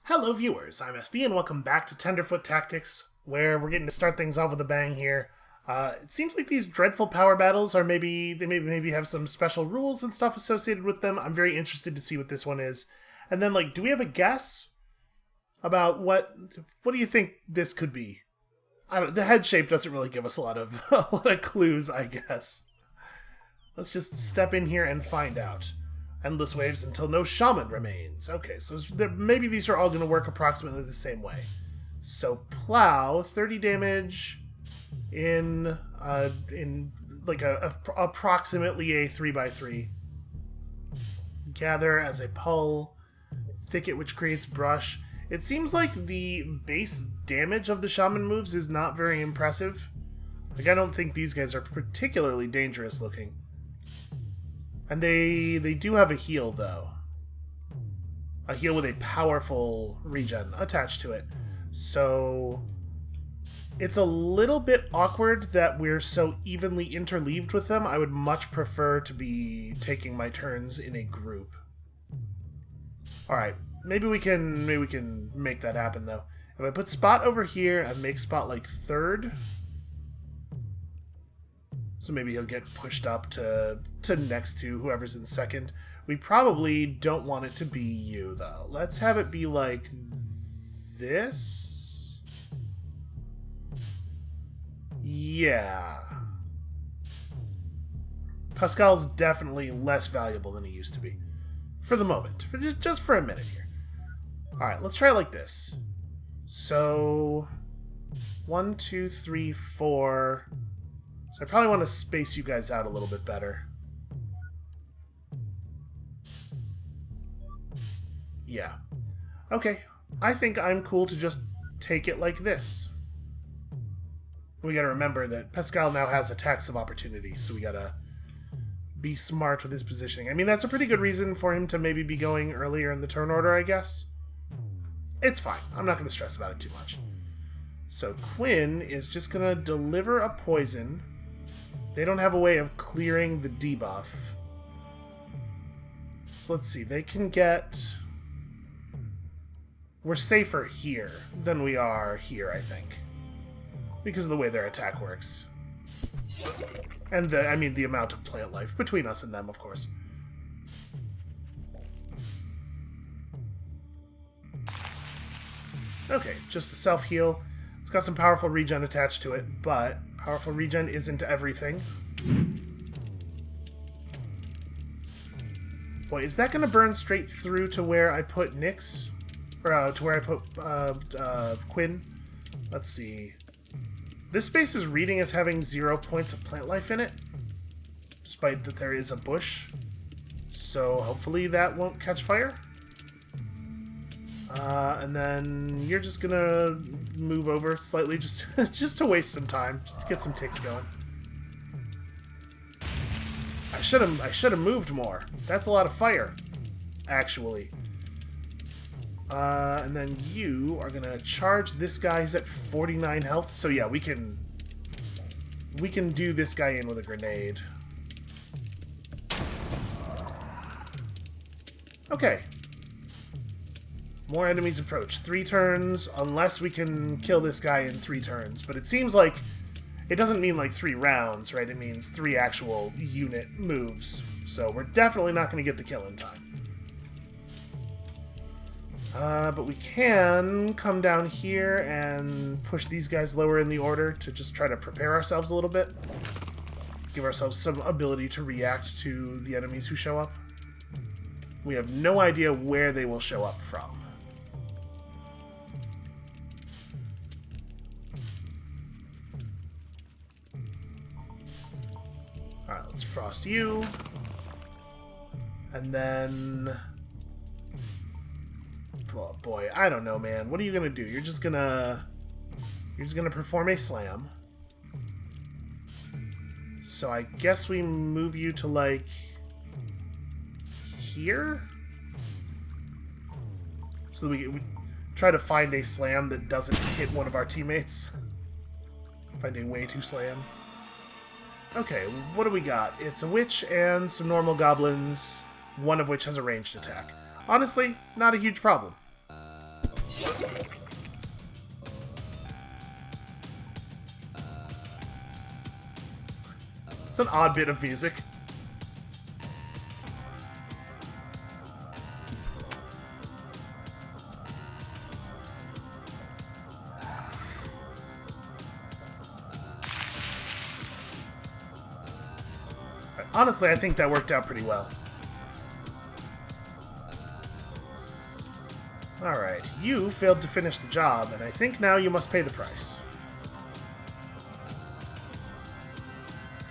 Hello viewers, I'm SB and welcome back to Tenderfoot Tactics, where we're getting to start things off with a bang here. It seems like these dreadful power battles are maybe have some special rules and stuff associated with them. I'm very interested to see what this one is. And then, do we have a guess about what do you think this could be? The head shape doesn't really give us a lot of clues, I guess. Let's just step in here and find out. Endless waves until no shaman remains. Okay, so maybe these are all going to work approximately the same way. So plow, 30 damage in approximately a 3x3. Gather as a pull. Thicket, which creates brush. It seems like the base damage of the shaman moves is not very impressive. I don't think these guys are particularly dangerous looking. And they do have a heal, though. A heal with a powerful regen attached to it. So it's a little bit awkward that we're so evenly interleaved with them. I would much prefer to be taking my turns in a group. Alright, maybe we can make that happen, though. If I put Spot over here and make Spot third... So maybe he'll get pushed up to next to whoever's in second. We probably don't want it to be you, though. Let's have it be like this. Yeah. Pascal's definitely less valuable than he used to be. For the moment. Just for a minute here. Alright, let's try it like this. So 1, 2, 3, 4... So I probably want to space you guys out a little bit better. Yeah. Okay. I think I'm cool to just take it like this. We gotta remember that Pascal now has attacks of opportunity, so we gotta be smart with his positioning. I mean, that's a pretty good reason for him to maybe be going earlier in the turn order, I guess. It's fine. I'm not gonna stress about it too much. So Quinn is just gonna deliver a poison. They don't have a way of clearing the debuff. So let's see, they can get... We're safer here than we are here, I think. Because of the way their attack works. And the amount of plant life between us and them, of course. Okay, just a self-heal. It's got some powerful regen attached to it, but powerful regen isn't everything. Boy, is that going to burn straight through to where I put Nyx? Or to where I put Quinn? Let's see. This space is reading as having 0 points of plant life in it, despite that there is a bush. So hopefully that won't catch fire. And then you're just gonna move over slightly, just to waste some time, just to get some ticks going. I should have moved more. That's a lot of fire, actually. And then you are gonna charge this guy. He's at 49 health, so yeah, we can do this guy in with a grenade. Okay. More enemies approach. 3 turns, unless we can kill this guy in 3 turns. But it seems like it doesn't mean 3 rounds, right? It means 3 actual unit moves. So we're definitely not going to get the kill in time. But we can come down here and push these guys lower in the order to just try to prepare ourselves a little bit. Give ourselves some ability to react to the enemies who show up. We have no idea where they will show up from. Alright, let's frost you. And then... Oh boy, I don't know, man. What are you gonna do? You're just gonna perform a slam. So I guess we move you to, here? So that we try to find a slam that doesn't hit one of our teammates. Find a way to slam. Okay, what do we got? It's a witch and some normal goblins, one of which has a ranged attack. Honestly, not a huge problem. It's an odd bit of music. Honestly, I think that worked out pretty well. Alright, you failed to finish the job, and I think now you must pay the price.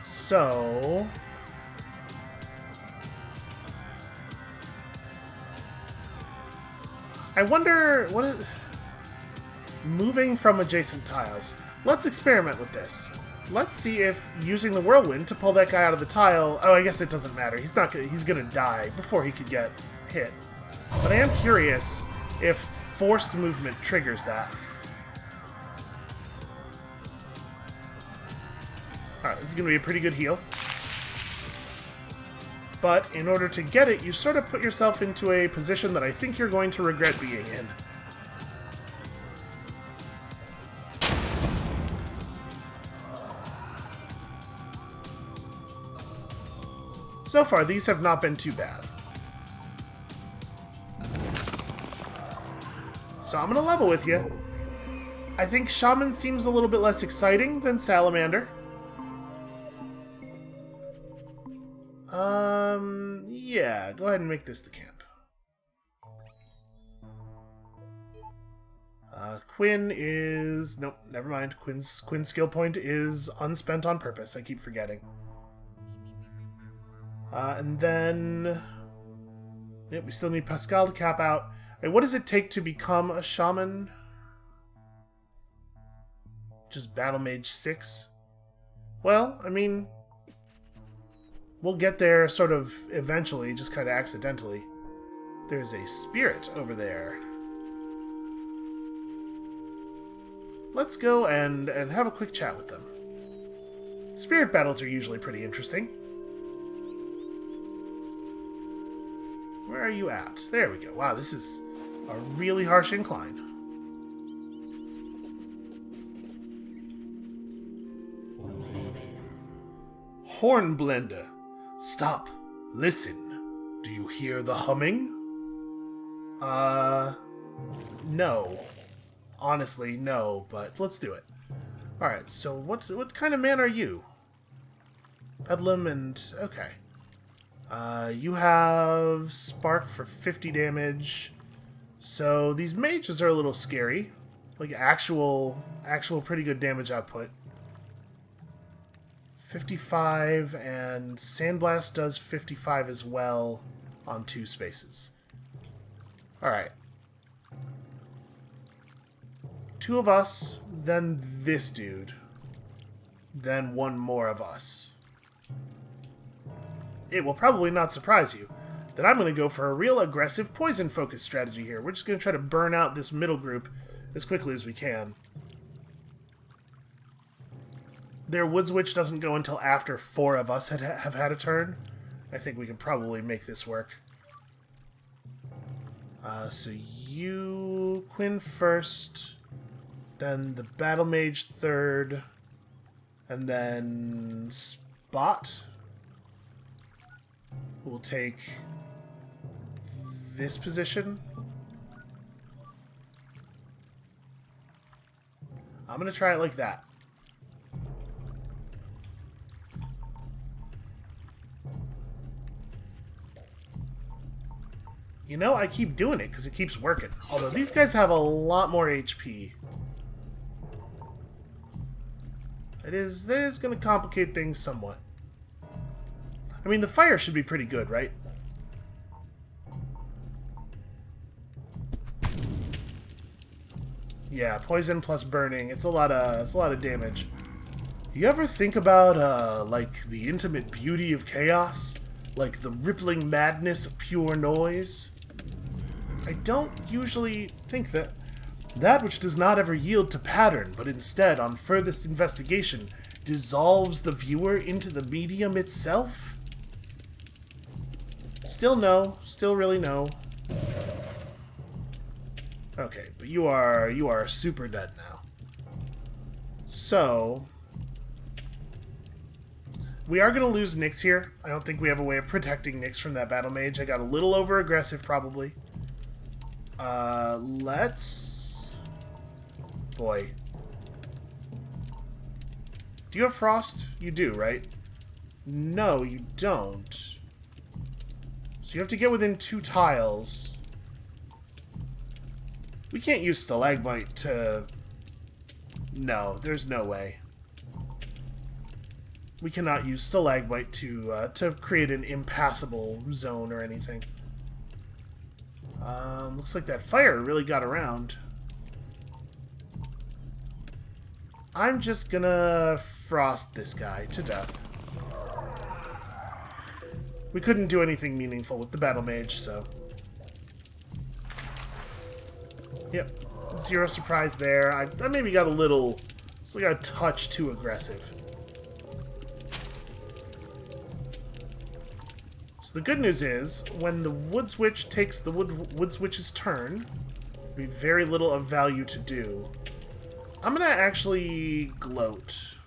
So... I wonder what it... Moving from adjacent tiles. Let's experiment with this. Let's see if using the whirlwind to pull that guy out of the tile... Oh, I guess it doesn't matter. He's gonna die before he could get hit. But I am curious if forced movement triggers that. Alright, this is gonna be a pretty good heal. But in order to get it, you sort of put yourself into a position that I think you're going to regret being in. So far, these have not been too bad. So I'm gonna level with you. I think Shaman seems a little bit less exciting than Salamander. Yeah, go ahead and make this the camp. Quinn is... Nope, never mind. Quinn's skill point is unspent on purpose. I keep forgetting. And then... Yep, we still need Pascal to cap out. Wait, what does it take to become a shaman? Just Battle Mage 6? Well, I mean... We'll get there sort of eventually, just kind of accidentally. There's a spirit over there. Let's go and have a quick chat with them. Spirit battles are usually pretty interesting. Where are you at? There we go. Wow, this is a really harsh incline. Hornblender. Stop. Listen. Do you hear the humming? No. Honestly, no, but let's do it. Alright, so what kind of man are you? Bedlam and... okay. You have Spark for 50 damage. So these mages are a little scary. Like actual pretty good damage output. 55, and Sandblast does 55 as well on 2 spaces. Alright. 2 of us, then this dude. Then 1 more of us. It will probably not surprise you that I'm going to go for a real aggressive poison-focused strategy here. We're just going to try to burn out this middle group as quickly as we can. Their Woods Witch doesn't go until after 4 of us have had a turn. I think we can probably make this work. So you, Quinn first, then the Battle Mage third, and then Spot will take this position. I'm going to try it like that. You know, I keep doing it because it keeps working. Although these guys have a lot more HP. That is going to complicate things somewhat. I mean, the fire should be pretty good, right? Yeah, poison plus burning. It's a lot of damage. You ever think about like the intimate beauty of chaos? Like the rippling madness of pure noise? I don't usually think that which does not ever yield to pattern, but instead, on furthest investigation, dissolves the viewer into the medium itself? Still no. Still really no. Okay, but you are super dead now. So we are going to lose Nyx here. I don't think we have a way of protecting Nyx from that battle mage. I got a little over aggressive probably. Let's... Boy. Do you have frost? You do, right? No, you don't. So you have to get within 2 tiles. We can't use stalagmite to... No, there's no way. We cannot use stalagmite to create an impassable zone or anything. Looks like that fire really got around. I'm just gonna frost this guy to death. We couldn't do anything meaningful with the battle mage, so... Yep. 0 surprise there. I maybe got a little... It's like a touch too aggressive. So the good news is, when the Wood Witch takes the Wood Witch's turn, there'll be very little of value to do. I'm gonna actually gloat.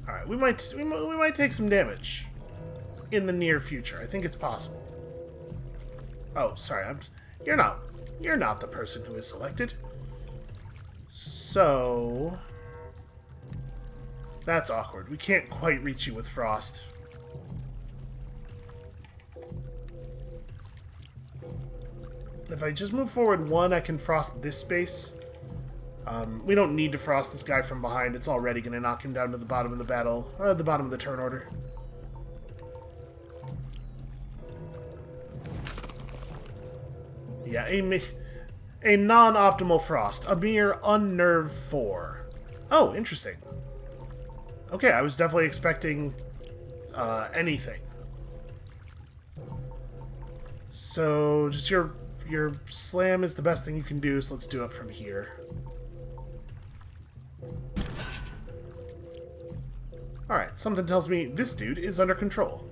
Alright, we might take some damage in the near future. I think it's possible. Oh, sorry, you're not the person who is selected. So that's awkward. We can't quite reach you with frost. If I just move forward 1, I can frost this space. We don't need to frost this guy from behind. It's already going to knock him down to the bottom of the battle, or the bottom of the turn order. Yeah, a non-optimal frost. A mere unnerve 4. Oh, interesting. Okay, I was definitely expecting anything. So, just your slam is the best thing you can do, so let's do it from here. Alright, something tells me this dude is under control.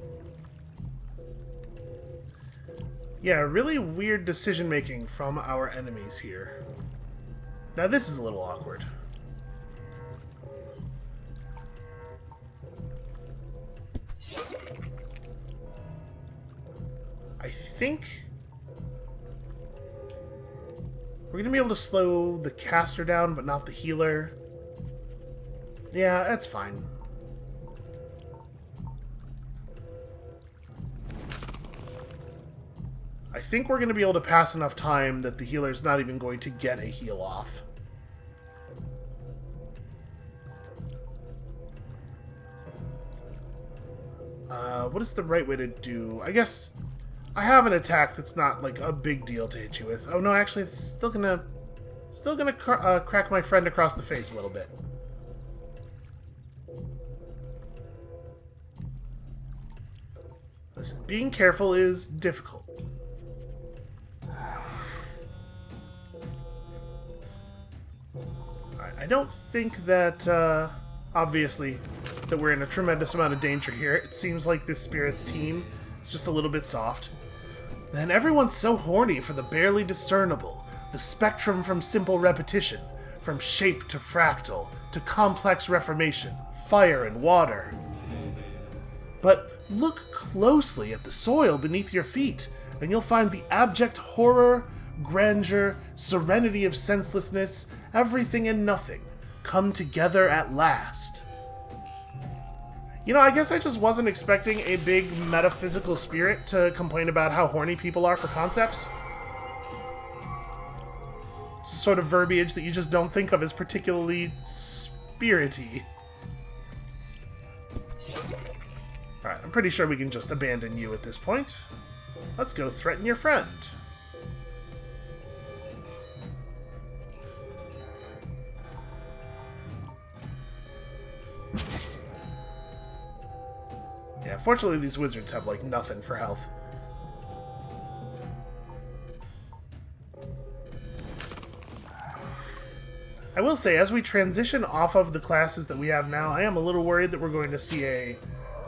Yeah, really weird decision-making from our enemies here. Now this is a little awkward. I think we're gonna be able to slow the caster down, but not the healer. Yeah, that's fine. I think we're going to be able to pass enough time that the healer's not even going to get a heal off. What is the right way to do? I guess I have an attack that's not like a big deal to hit you with. Oh no, actually, it's still gonna crack my friend across the face a little bit. Listen, being careful is difficult. I don't think that, obviously, that we're in a tremendous amount of danger here. It seems like this spirit's team is just a little bit soft. And everyone's so horny for the barely discernible, the spectrum from simple repetition, from shape to fractal, to complex reformation, fire and water. But look closely at the soil beneath your feet, and you'll find the abject horror, grandeur, serenity of senselessness, everything and nothing, come together at last. You know, I guess I just wasn't expecting a big metaphysical spirit to complain about how horny people are for concepts. It's a sort of verbiage that you just don't think of as particularly spirity. Alright, I'm pretty sure we can just abandon you at this point. Let's go threaten your friend. Yeah, fortunately these wizards have, like, nothing for health. I will say, as we transition off of the classes that we have now, I am a little worried that we're going to see a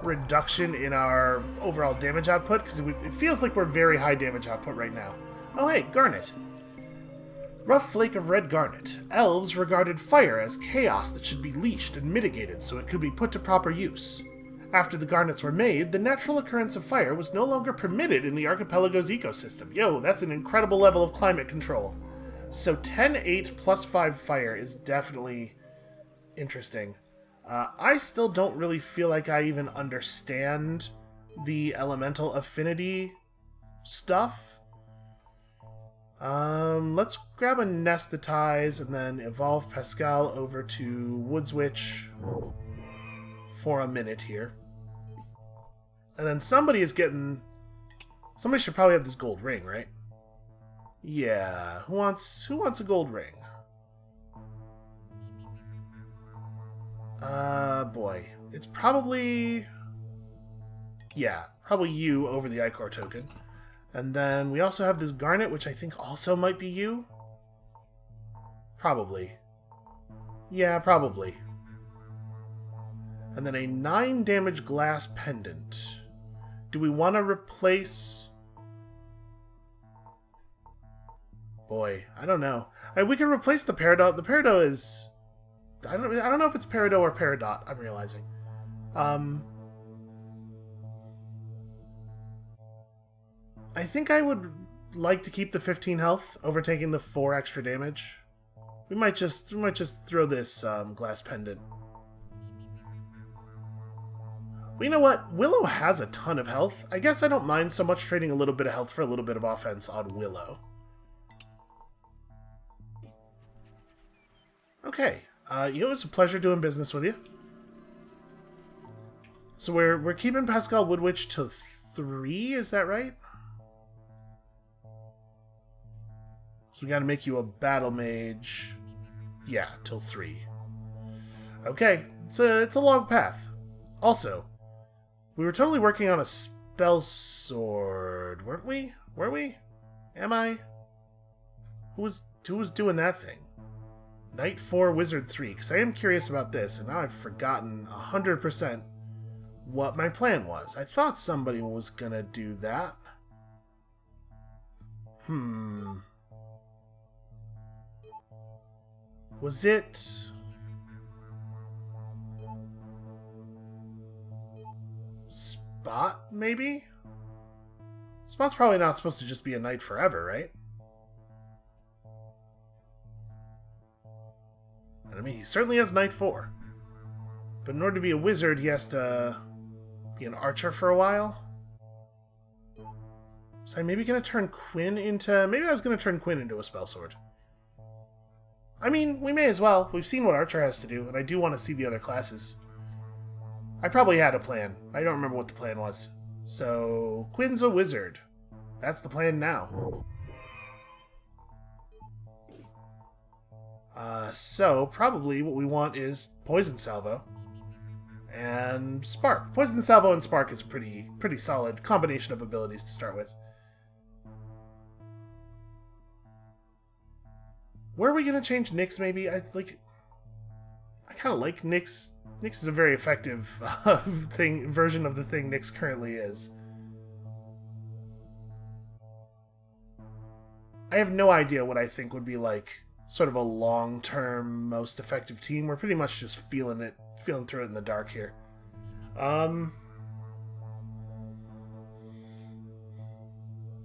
reduction in our overall damage output, because it feels like we're very high damage output right now. Oh hey, garnet. Rough flake of red garnet. Elves regarded fire as chaos that should be leashed and mitigated so it could be put to proper use. After the garnets were made, the natural occurrence of fire was no longer permitted in the archipelago's ecosystem. Yo, that's an incredible level of climate control. So 10-8 plus 5 fire is definitely interesting. I still don't really feel like I even understand the elemental affinity stuff. Let's grab anesthetize and then evolve Pascal over to Woods Witch for a minute here. And then somebody should probably have this gold ring, right? Yeah, who wants a gold ring? Boy. It's probably... Yeah, probably you over the Ichor token. And then we also have this Garnet, which I think also might be you. Probably. Yeah, probably. And then a 9 damage glass pendant. Do we want to replace... Boy, I don't know. We can replace the Peridot. The Peridot is... I don't know if it's Peridot or Peridot, I'm realizing. I think I would like to keep the 15 health over taking the 4 extra damage. We might just throw this glass pendant. But you know what? Willow has a ton of health. I guess I don't mind so much trading a little bit of health for a little bit of offense on Willow. Okay. You know, it was a pleasure doing business with you. So we're keeping Pascal Woodwitch to 3, is that right? So we gotta make you a battle mage. Yeah, till 3. Okay, it's a long path. Also, we were totally working on a spell sword, weren't we? Were we? Am I? Who was doing that thing? Knight 4, Wizard 3, because I am curious about this, and now I've forgotten 100% what my plan was. I thought somebody was gonna do that. Was it... Spot, maybe? Spot's probably not supposed to just be a knight forever, right? I mean, he certainly has Knight 4. But in order to be a wizard, he has to be an archer for a while. So I'm maybe going to turn Quinn into... Maybe I was going to turn Quinn into a spell sword. I mean, we may as well. We've seen what archer has to do, and I do want to see the other classes. I probably had a plan. I don't remember what the plan was. So, Quinn's a wizard. That's the plan now. So, probably what we want is Poison Salvo and Spark. Poison Salvo and Spark is a pretty solid combination of abilities to start with. Where are we going to change Nyx, maybe? I kind of like Nyx. Nyx is a very effective version of the thing Nyx currently is. I have no idea what I think would be like sort of a long-term most effective team. We're pretty much just feeling through it in the dark here.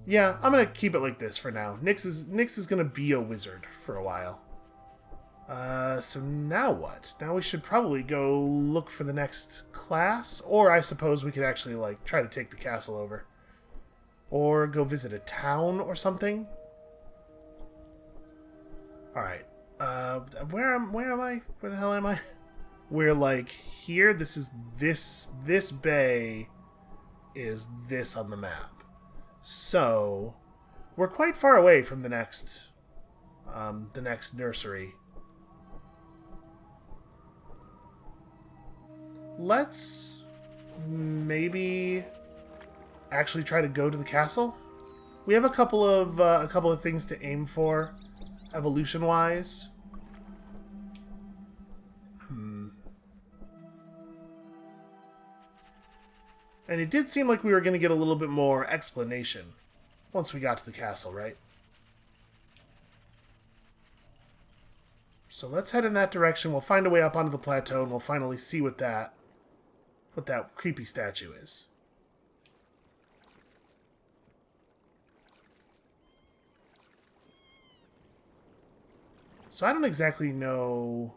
Yeah, I'm gonna keep it like this for now. Nyx is gonna be a wizard for a while. So now what? Now we should probably go look for the next class, or I suppose we could actually like try to take the castle over, or go visit a town or something. All right. Where am I? Where the hell am I? We're like here. This bay is this on the map. So we're quite far away from the next nursery. Let's maybe actually try to go to the castle. We have a couple of things to aim for, evolution-wise. And it did seem like we were going to get a little bit more explanation once we got to the castle, right? So let's head in that direction. We'll find a way up onto the plateau, and we'll finally see what that creepy statue is. So I don't exactly know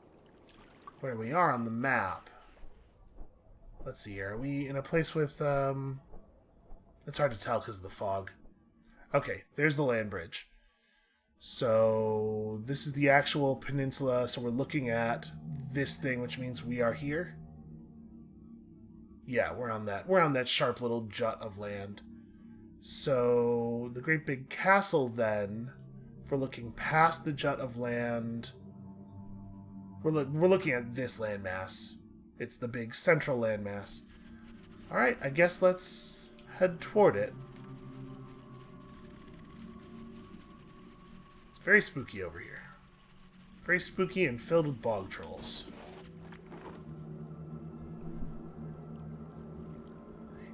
where we are on the map. Let's see here. Are we in a place with... It's hard to tell because of the fog. Okay, there's the land bridge. So this is the actual peninsula. So we're looking at this thing, which means we are here. Yeah, we're on that sharp little jut of land. So the great big castle then, if we're looking past the jut of land, we're looking at this landmass. It's the big central landmass. Alright, I guess let's head toward it. It's very spooky over here. Very spooky and filled with bog trolls.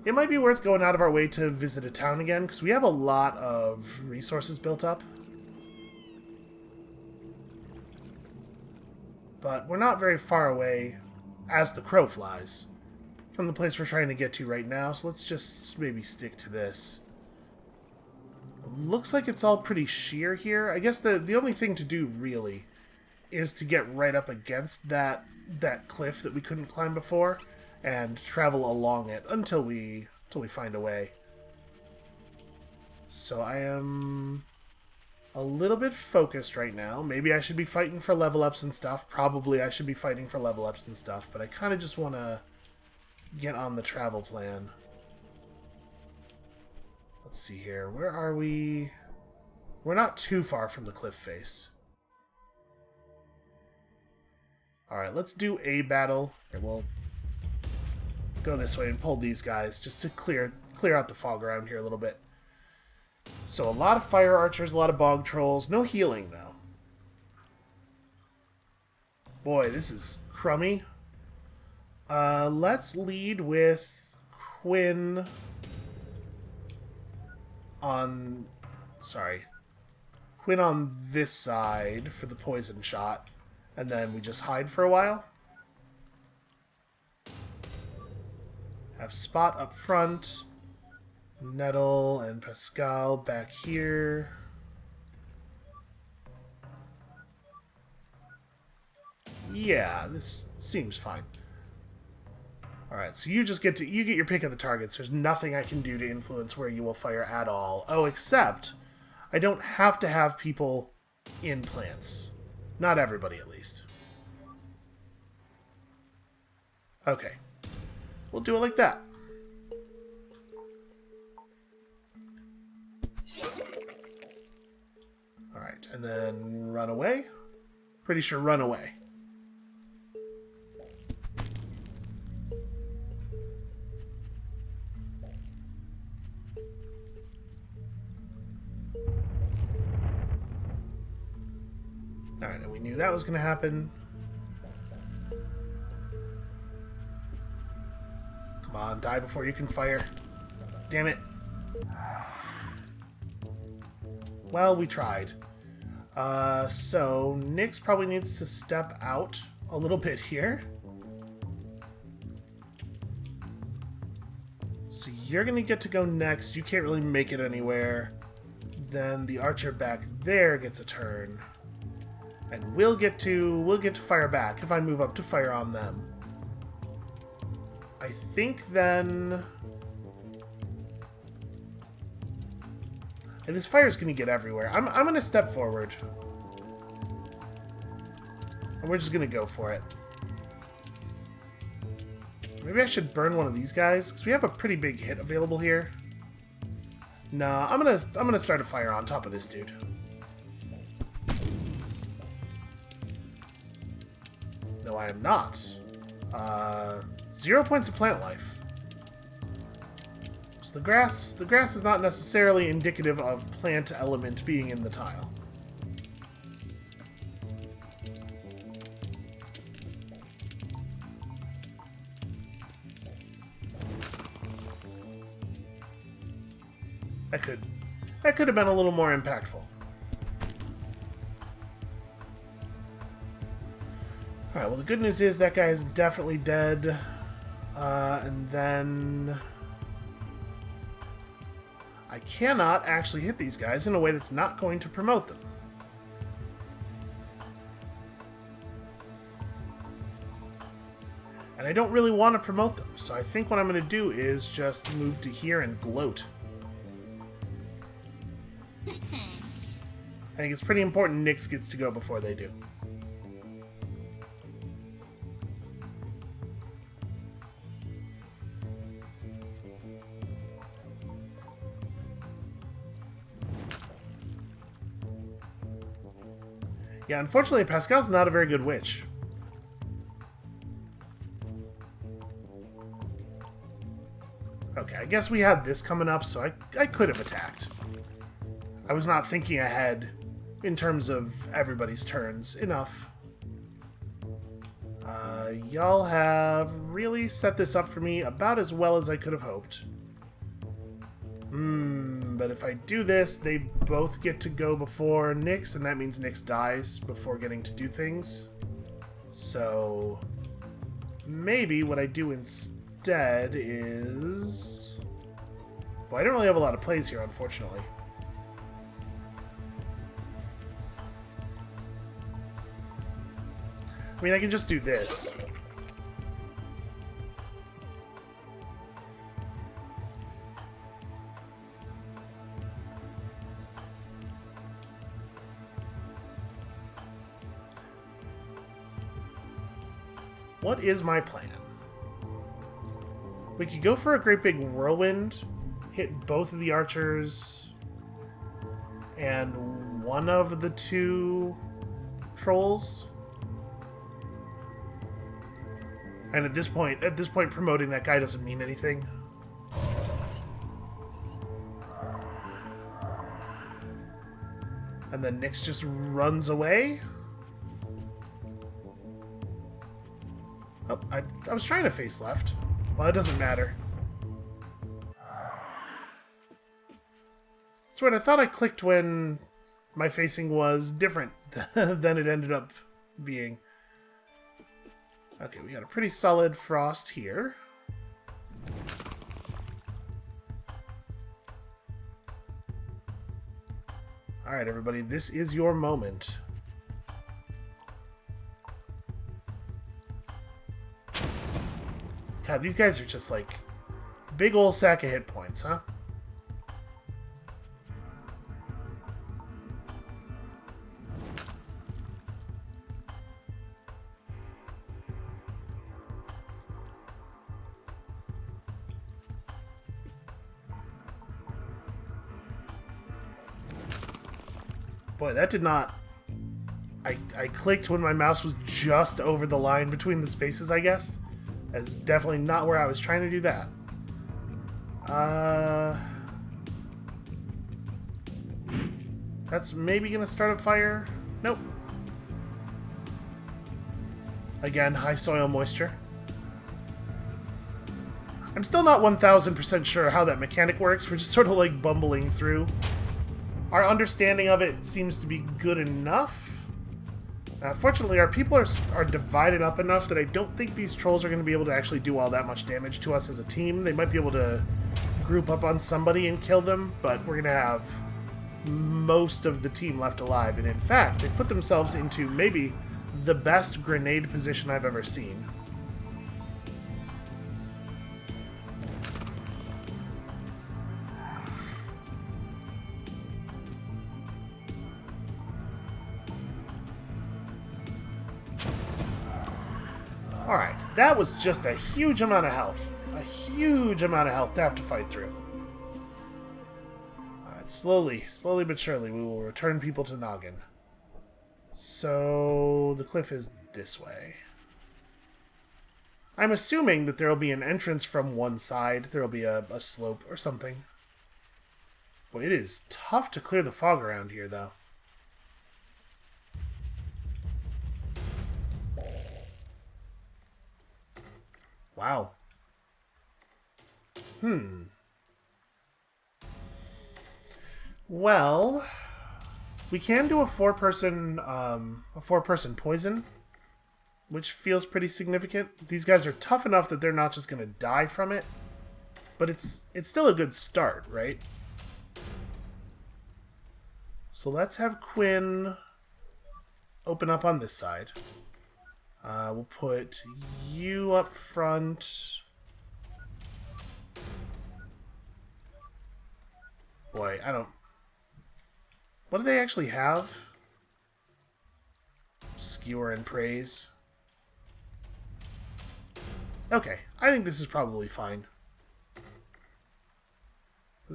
It might be worth going out of our way to visit a town again, because we have a lot of resources built up. But we're not very far away, as the crow flies, from the place we're trying to get to right now, so let's just maybe stick to this. Looks like it's all pretty sheer here. I guess the only thing to do, really, is to get right up against that cliff that we couldn't climb before, and travel along it until we find a way. So I am a little bit focused right now. Maybe I should be fighting for level ups and stuff. Probably I should be fighting for level ups and stuff, but I kind of just want to get on the travel plan. Let's see here. Where are we? We're not too far from the cliff face. Alright, let's do a battle, and we'll go this way and pull these guys just to clear out the fog around here a little bit. So a lot of fire archers, a lot of bog trolls. No healing, though. Boy, this is crummy. Let's lead with Quinn on... Sorry. Quinn on this side for the poison shot. And then we just hide for a while. Have Spot up front. Nettle and Pascal back here. Yeah, this seems fine. Alright, so you get your pick of the targets. There's nothing I can do to influence where you will fire at all. Oh, except I don't have to have people in plants. Not everybody, at least. Okay. We'll do it like that. Alright, and then run away. Pretty sure run away. Alright, and we knew that was going to happen. Come on, die before you can fire. Damn it. Well, we tried. So Nyx probably needs to step out a little bit here. So you're going to get to go next. You can't really make it anywhere. Then the archer back there gets a turn. And we'll get to fire back if I move up to fire on them. I think then... And this fire's going to get everywhere. I'm going to step forward. And we're just going to go for it. Maybe I should burn one of these guys, because we have a pretty big hit available here. Nah, I'm gonna start a fire on top of this dude. No, I am not. 0 points of plant life. So the grass is not necessarily indicative of plant element being in the tile. That could have been a little more impactful. Alright, well the good news is that guy is definitely dead. And then... I cannot actually hit these guys in a way that's not going to promote them. And I don't really want to promote them, so I think what I'm going to do is just move to here and gloat. I think it's pretty important Nyx gets to go before they do. Yeah, unfortunately, Pascal's not a very good witch. Okay, I guess we had this coming up, so I could have attacked. I was not thinking ahead in terms of everybody's turns enough. Y'all have really set this up for me about as well as I could have hoped. But if I do this, they both get to go before Nyx, and that means Nyx dies before getting to do things. So maybe what I do instead is... Well, I don't really have a lot of plays here, unfortunately. I mean, I can just do this. What is my plan? We could go for a great big whirlwind, hit both of the archers, and one of the two trolls. And at this point, promoting that guy doesn't mean anything. And then Nyx just runs away. Oh, I was trying to face left. Well, it doesn't matter. That's what I thought I clicked when my facing was different than it ended up being. Okay, we got a pretty solid frost here. Alright, everybody, this is your moment. God, these guys are just like big ol' sack of hit points, huh? Boy, that did not... I clicked when my mouse was just over the line between the spaces, I guess. That's definitely not where I was trying to do that. That's maybe going to start a fire. Nope. Again, high soil moisture. I'm still not 1000% sure how that mechanic works. We're just sort of like bumbling through. Our understanding of it seems to be good enough. Fortunately, our people are divided up enough that I don't think these trolls are going to be able to actually do all that much damage to us as a team. They might be able to group up on somebody and kill them, but we're going to have most of the team left alive. And in fact, they put themselves into maybe the best grenade position I've ever seen. Alright, that was just a huge amount of health. A huge amount of health to have to fight through. Alright, slowly but surely we will return people to Noggin. So, the cliff is this way. I'm assuming that there will be an entrance from one side. There will be a slope or something. Boy, it is tough to clear the fog around here, though. Wow. Well, we can do a four-person poison, which feels pretty significant. These guys are tough enough that they're not just going to die from it, but it's still a good start, right? So let's have Quinn open up on this side. We'll put you up front. Boy, I don't... What do they actually have? Skewer and praise. Okay, I think this is probably fine.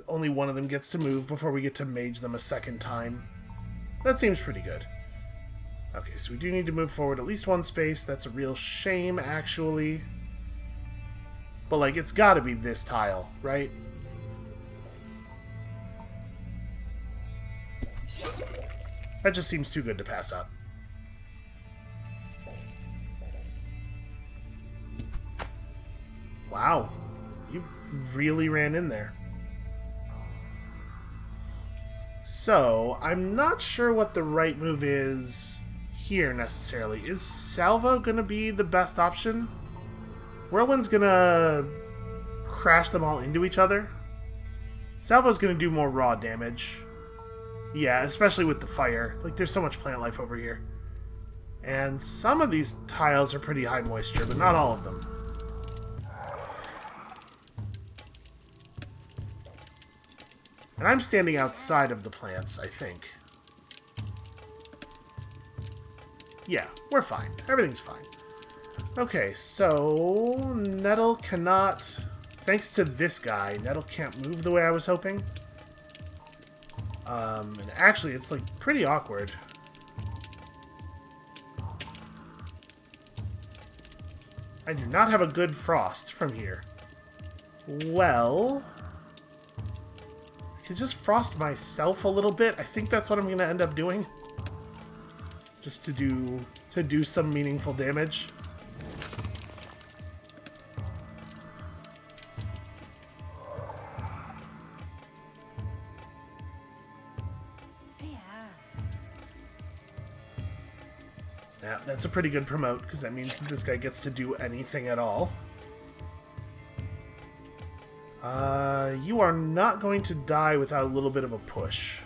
Only one of them gets to move before we get to mage them a second time. That seems pretty good. Okay, so we do need to move forward at least one space. That's a real shame, actually. But, like, it's gotta be this tile, right? That just seems too good to pass up. Wow. You really ran in there. So, I'm not sure what the right move is here, necessarily. Is Salvo gonna be the best option? Whirlwind's gonna crash them all into each other. Salvo's gonna do more raw damage. Yeah, especially with the fire. Like, there's so much plant life over here. And some of these tiles are pretty high moisture, but not all of them. And I'm standing outside of the plants, I think. Yeah, we're fine. Everything's fine. Okay, so Nettle cannot... Thanks to this guy, Nettle can't move the way I was hoping. And actually, it's, like, pretty awkward. I do not have a good frost from here. Well... I could just frost myself a little bit. I think that's what I'm going to end up doing. Just to do some meaningful damage. Yeah, that's a pretty good promote, because that means that this guy gets to do anything at all. You are not going to die without a little bit of a push.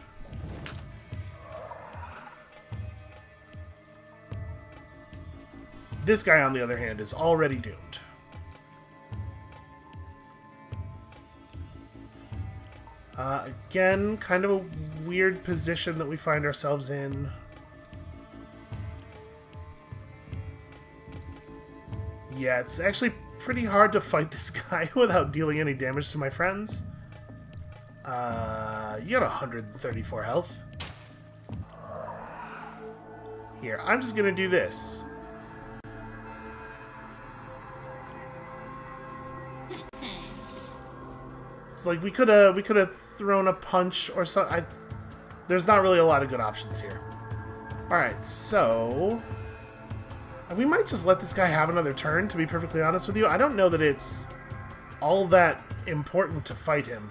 This guy, on the other hand, is already doomed. Again, kind of a weird position that we find ourselves in. Yeah, it's actually pretty hard to fight this guy without dealing any damage to my friends. You got 134 health. Here, I'm just gonna do this. It's like we could have thrown a punch or something. There's not really a lot of good options here. All right, so we might just let this guy have another turn, to be perfectly honest with you. I don't know that it's all that important to fight him.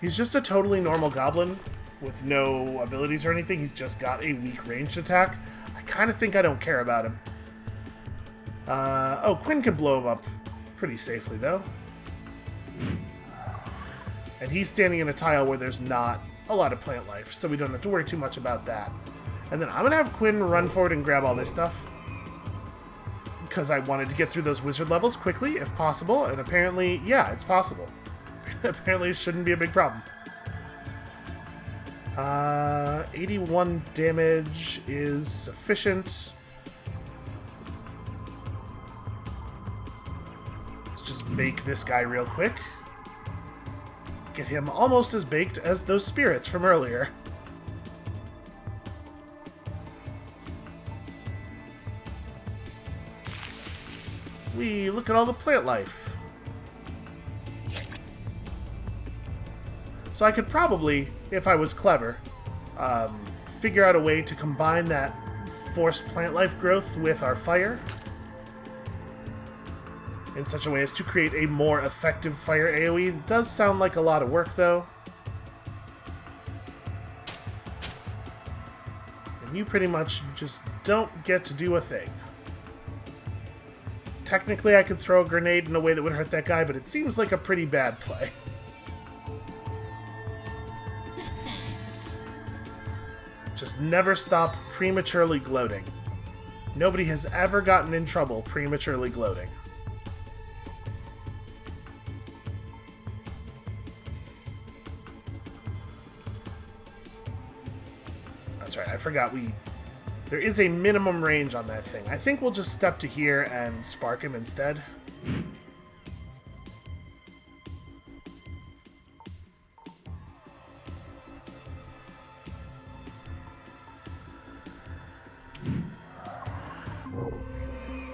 He's just a totally normal goblin with no abilities or anything. He's just got a weak ranged attack. I kind of think I don't care about him. Oh, Quinn can blow him up pretty safely, though. And he's standing in a tile where there's not a lot of plant life, so we don't have to worry too much about that. And then I'm going to have Quinn run forward and grab all this stuff. Because I wanted to get through those wizard levels quickly, if possible. And apparently, yeah, it's possible. Apparently it shouldn't be a big problem. 81 damage is sufficient. Let's just bake this guy real quick. Get him almost as baked as those spirits from earlier. Look at all the plant life. So I could probably, if I was clever, figure out a way to combine that forced plant life growth with our fire in such a way as to create a more effective fire AoE. It does sound like a lot of work, though. You pretty much just don't get to do a thing. Technically, I could throw a grenade in a way that would hurt that guy, but it seems like a pretty bad play. Just never stop prematurely gloating. Nobody has ever gotten in trouble prematurely gloating. That's right, I forgot there is a minimum range on that thing. I think we'll just step to here and spark him instead.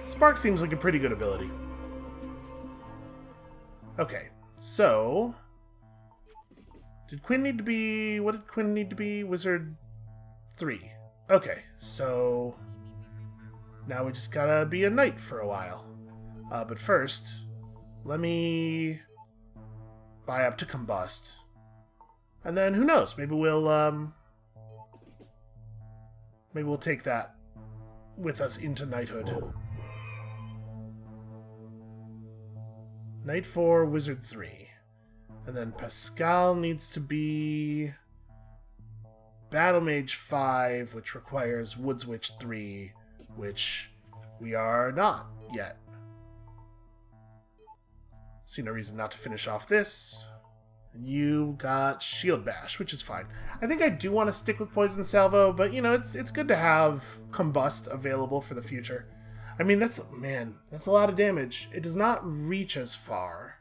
Spark seems like a pretty good ability. Okay, so... Did Quinn need to be... What did Quinn need to be? Wizard 3. Okay, so... Now we just gotta be a knight for a while. But first, let me... buy up to Combust. And then, who knows? Maybe we'll take that with us into knighthood. Knight 4, Wizard 3. And then Pascal needs to be... Battle Mage 5, which requires Woods Witch 3, which we are not yet. See no reason not to finish off this. And you got Shield Bash, which is fine. I think I do want to stick with Poison Salvo, but, you know, it's good to have Combust available for the future. I mean, that's a lot of damage. It does not reach as far.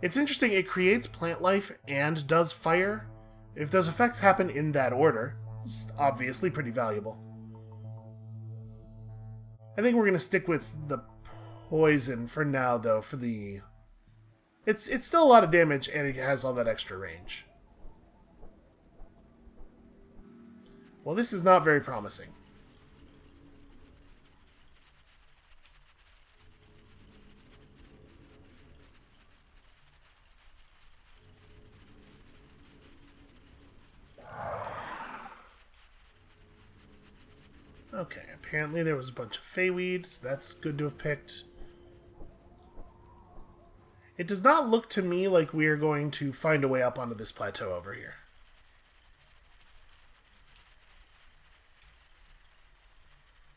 It's interesting, it creates plant life and does fire. If those effects happen in that order, it's obviously pretty valuable. I think we're going to stick with the poison for now, though, for the... It's still a lot of damage, and it has all that extra range. Well, this is not very promising. Okay, apparently there was a bunch of Feyweed, so that's good to have picked. It does not look to me like we are going to find a way up onto this plateau over here.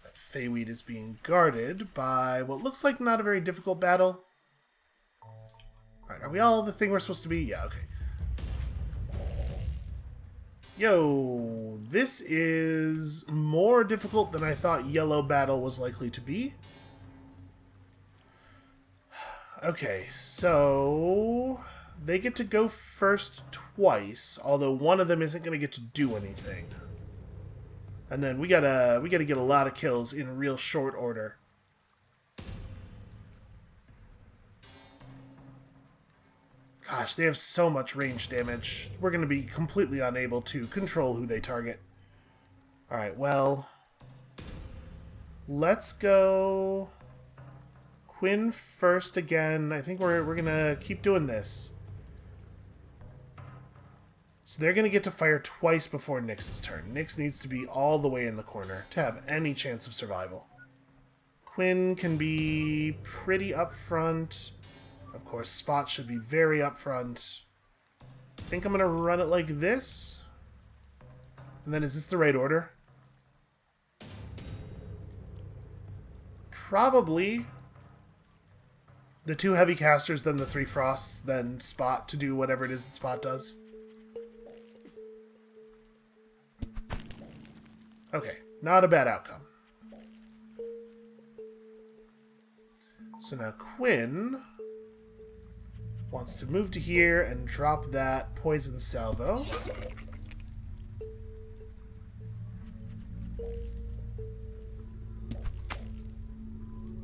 That Feyweed is being guarded by what looks like not a very difficult battle. Alright, are we all the thing we're supposed to be? Yeah, okay. Yo, this is more difficult than I thought Yellow Battle was likely to be. Okay, so they get to go first twice, although one of them isn't going to get to do anything. And then we gotta get a lot of kills in real short order. Gosh, they have so much range damage. We're going to be completely unable to control who they target. Alright, well... Let's go... Quinn first again. I think we're going to keep doing this. So they're going to get to fire twice before Nyx's turn. Nyx needs to be all the way in the corner to have any chance of survival. Quinn can be pretty up front. Of course, Spot should be very upfront. I think I'm going to run it like this. And then is this the right order? Probably. The 2 heavy casters, then the 3 frosts, then Spot to do whatever it is that Spot does. Okay, not a bad outcome. So now Quinn... wants to move to here and drop that Poison Salvo.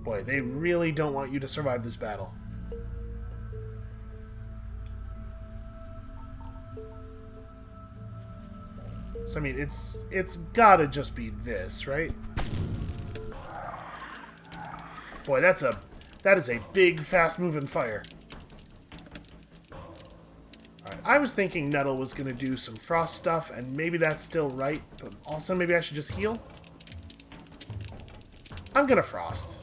Boy, they really don't want you to survive this battle. So, I mean, it's gotta just be this, right? Boy, that is a big, fast-moving fire. Alright, I was thinking Nettle was going to do some frost stuff, and maybe that's still right, but also maybe I should just heal. I'm going to frost.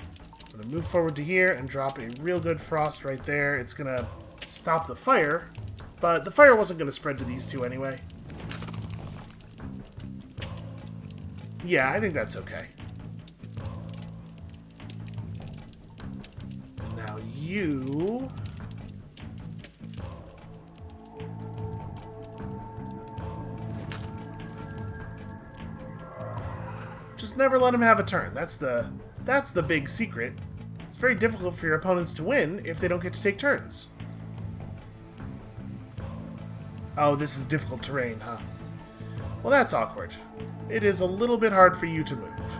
I'm going to move forward to here and drop a real good frost right there. It's going to stop the fire, but the fire wasn't going to spread to these two anyway. Yeah, I think that's okay. Now you... just never let him have a turn. That's the big secret. It's very difficult for your opponents to win if they don't get to take turns. Oh, this is difficult terrain, huh? Well, that's awkward. It is a little bit hard for you to move.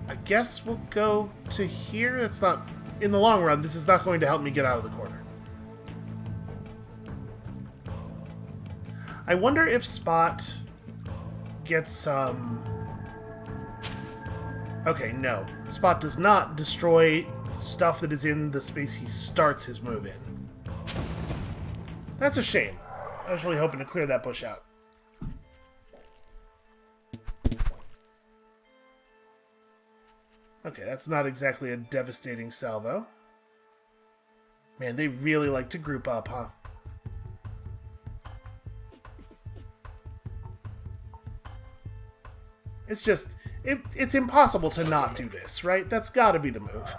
I guess we'll go to here. It's not... in the long run, this is not going to help me get out of the corner. I wonder if Spot gets some... okay, no. Spot does not destroy stuff that is in the space he starts his move in. That's a shame. I was really hoping to clear that bush out. Okay, that's not exactly a devastating salvo. Man, they really like to group up, huh? It's just... it's impossible to not do this, right? That's gotta be the move.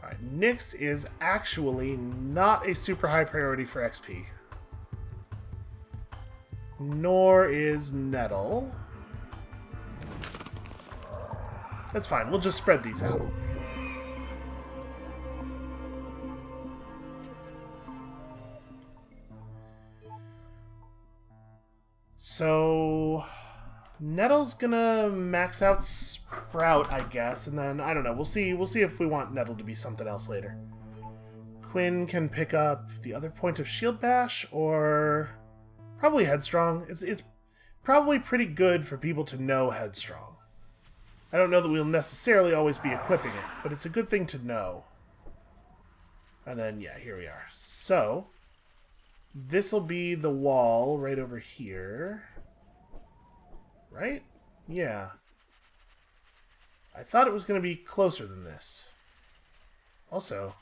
Alright, Nyx is actually not a super high priority for XP. Nor is Nettle. That's fine, we'll just spread these out. So... Nettle's gonna max out Sprout, I guess, and then, I don't know, we'll see if we want Nettle to be something else later. Quinn can pick up the other point of Shield Bash, or... probably Headstrong. It's probably pretty good for people to know Headstrong. I don't know that we'll necessarily always be equipping it, but it's a good thing to know. And then, yeah, here we are. So, this'll be the wall right over here. Right? Yeah. I thought it was going to be closer than this. Also,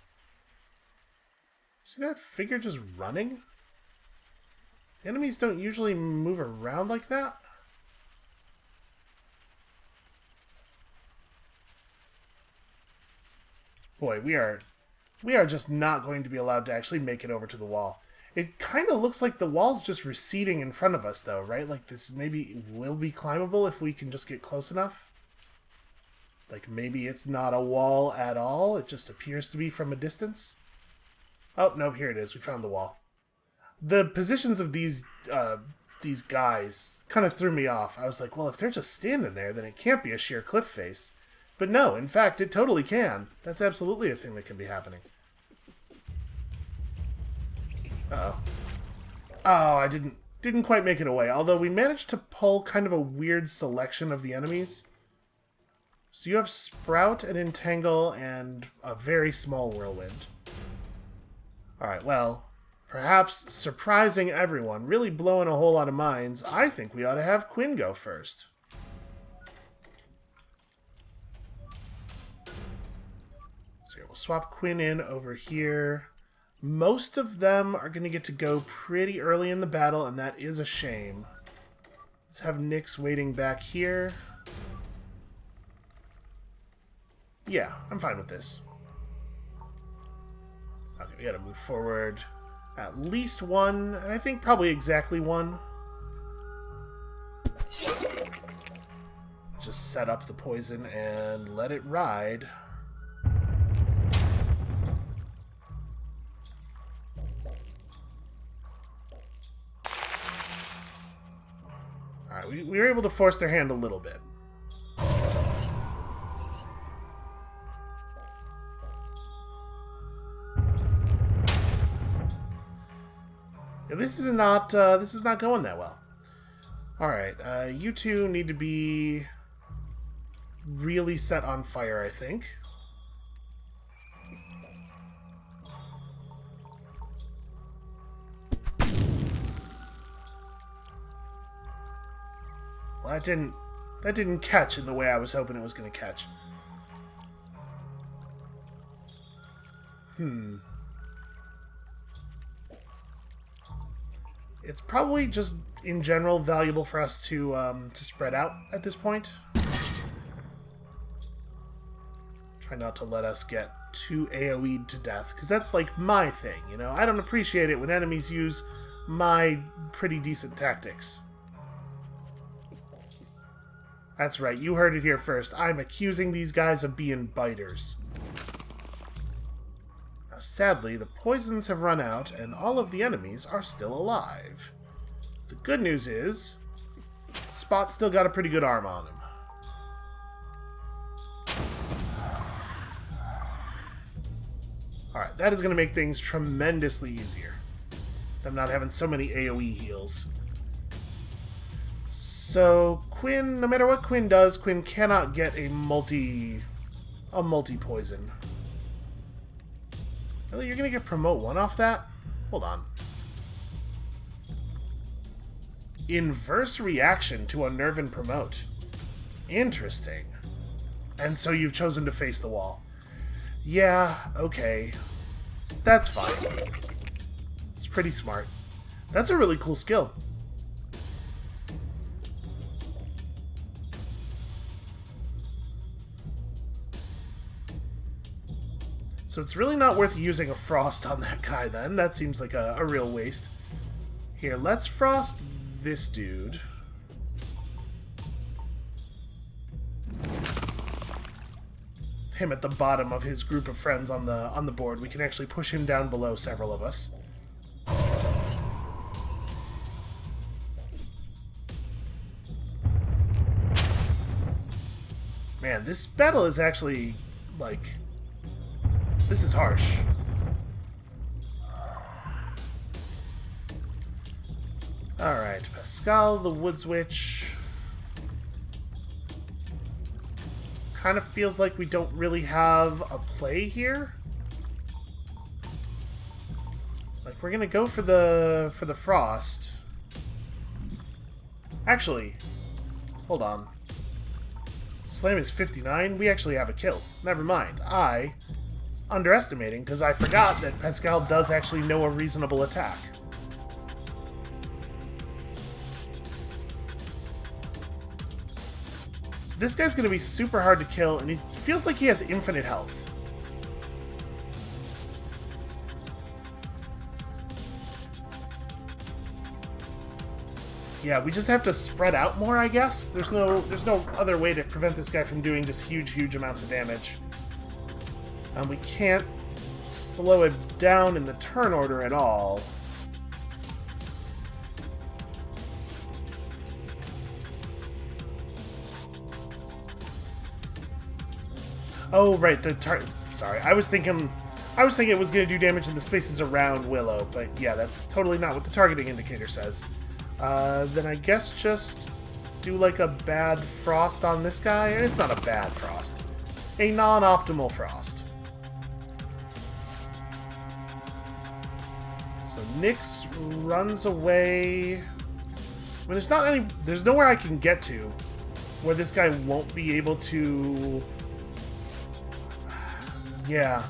see that figure just running? Enemies don't usually move around like that. Boy, we are just not going to be allowed to actually make it over to the wall. It kind of looks like the wall's just receding in front of us, though, right? Like, this maybe will be climbable if we can just get close enough. Like, maybe it's not a wall at all. It just appears to be from a distance. Oh, no, here it is. We found the wall. The positions of these guys kind of threw me off. I was like, well, if they're just standing there, then it can't be a sheer cliff face. But no, in fact, it totally can. That's absolutely a thing that can be happening. Uh-oh. Oh, I didn't quite make it away. Although we managed to pull kind of a weird selection of the enemies. So you have Sprout and Entangle and a very small Whirlwind. Alright, well, perhaps surprising everyone, really blowing a whole lot of minds, I think we ought to have Quinn go first. So here, we'll swap Quinn in over here. Most of them are going to get to go pretty early in the battle, and that is a shame. Let's have Nyx waiting back here. Yeah, I'm fine with this. Okay, we gotta move forward at least one, and I think probably exactly one. Just set up the poison and let it ride. Alright, we were able to force their hand a little bit. Yeah, this is not going that well. Alright, you two need to be really set on fire, I think. Well, that didn't catch in the way I was hoping it was going to catch. It's probably just, in general, valuable for us to spread out at this point. Try not to let us get too AoE'd to death, because that's like my thing, you know? I don't appreciate it when enemies use my pretty decent tactics. That's right, you heard it here first. I'm accusing these guys of being biters. Now, sadly, the poisons have run out, and all of the enemies are still alive. The good news is, Spot's still got a pretty good arm on him. Alright, that is going to make things tremendously easier. Them not having so many AoE heals. So, Quinn, no matter what Quinn does, Quinn cannot get a multi-poison. Really, you're going to get promote 1 off that? Hold on. Inverse reaction to unnerve and promote. Interesting. And so you've chosen to face the wall. Yeah, okay. That's fine. It's pretty smart. That's a really cool skill. So it's really not worth using a frost on that guy then. That seems like a real waste. Here, let's frost this dude. Him at the bottom of his group of friends on the board. We can actually push him down below several of us. Man, this battle is actually, like, this is harsh. Alright, Pascal, the Woods Witch. Kind of feels like we don't really have a play here. Like, we're gonna go for the frost. Actually, hold on. Slam is 59. We actually have a kill. Never mind. I was underestimating because I forgot that Pascal does actually know a reasonable attack. So this guy's going to be super hard to kill, and he feels like he has infinite health. Yeah, we just have to spread out more, I guess. There's no other way to prevent this guy from doing just huge amounts of damage. We can't slow it down in the turn order at all. Oh, right, sorry, I was thinking it was going to do damage in the spaces around Willow, but yeah, that's totally not what the targeting indicator says. Then I guess just do like a bad frost on this guy. It's not a bad frost. A non-optimal frost. So Nyx runs away. I mean, there's nowhere I can get to where this guy won't be able to... Yeah.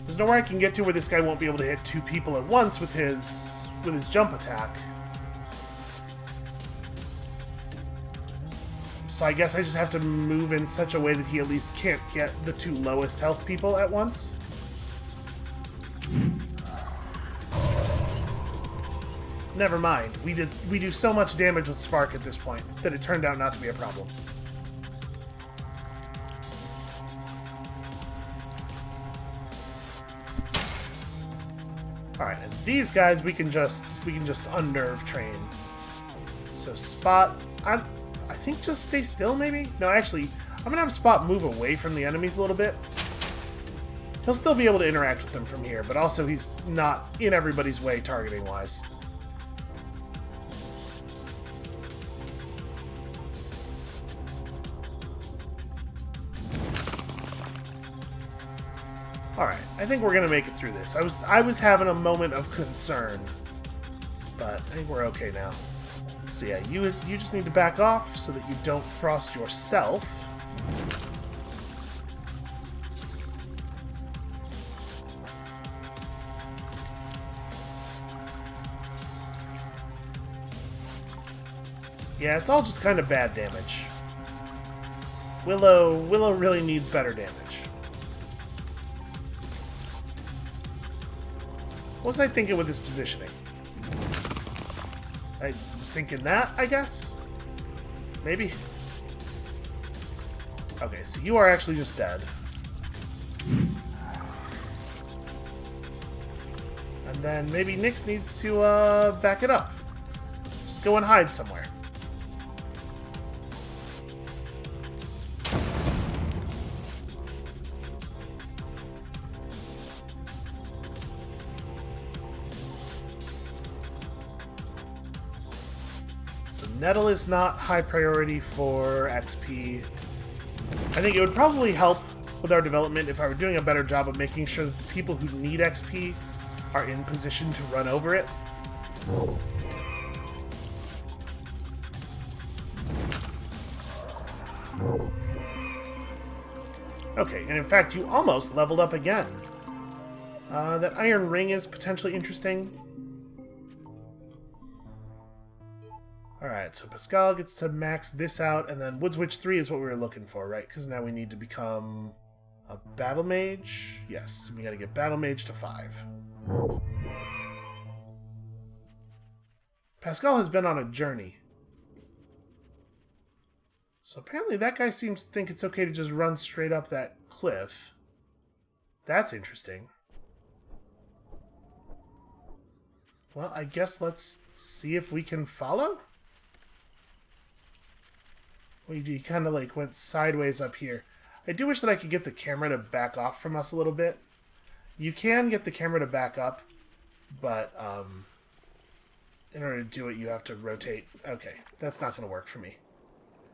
There's nowhere I can get to where this guy won't be able to hit 2 people at once with his jump attack. So I guess I just have to move in such a way that he at least can't get the 2 lowest health people at once. Never mind. We do so much damage with Spark at this point that it turned out not to be a problem. Alright, and these guys we can just unnerve train. So Spot, I think just stay still, maybe? No, actually, I'm going to have Spot move away from the enemies a little bit. He'll still be able to interact with them from here, but also he's not in everybody's way targeting-wise. Alright, I think we're gonna make it through this. I was having a moment of concern, but I think we're okay now. So yeah, you just need to back off so that you don't frost yourself. Yeah, it's all just kind of bad damage. Willow really needs better damage. What was I thinking with this positioning? I was thinking that, I guess? Maybe? Okay, so you are actually just dead. And then maybe Nyx needs to back it up. Just go and hide somewhere. Nettle is not high priority for XP. I think it would probably help with our development if I were doing a better job of making sure that the people who need XP are in position to run over it. Okay, and in fact, you almost leveled up again. That iron ring is potentially interesting. Alright, so Pascal gets to max this out, and then Woods Witch 3 is what we were looking for, right? Because now we need to become a Battle Mage. Yes, we gotta get Battle Mage to 5. Pascal has been on a journey. So apparently that guy seems to think it's okay to just run straight up that cliff. That's interesting. Well, I guess let's see if we can follow? He kind of like went sideways up here. I do wish that I could get the camera to back off from us a little bit. You can get the camera to back up, but in order to do it, you have to rotate. Okay, that's not going to work for me.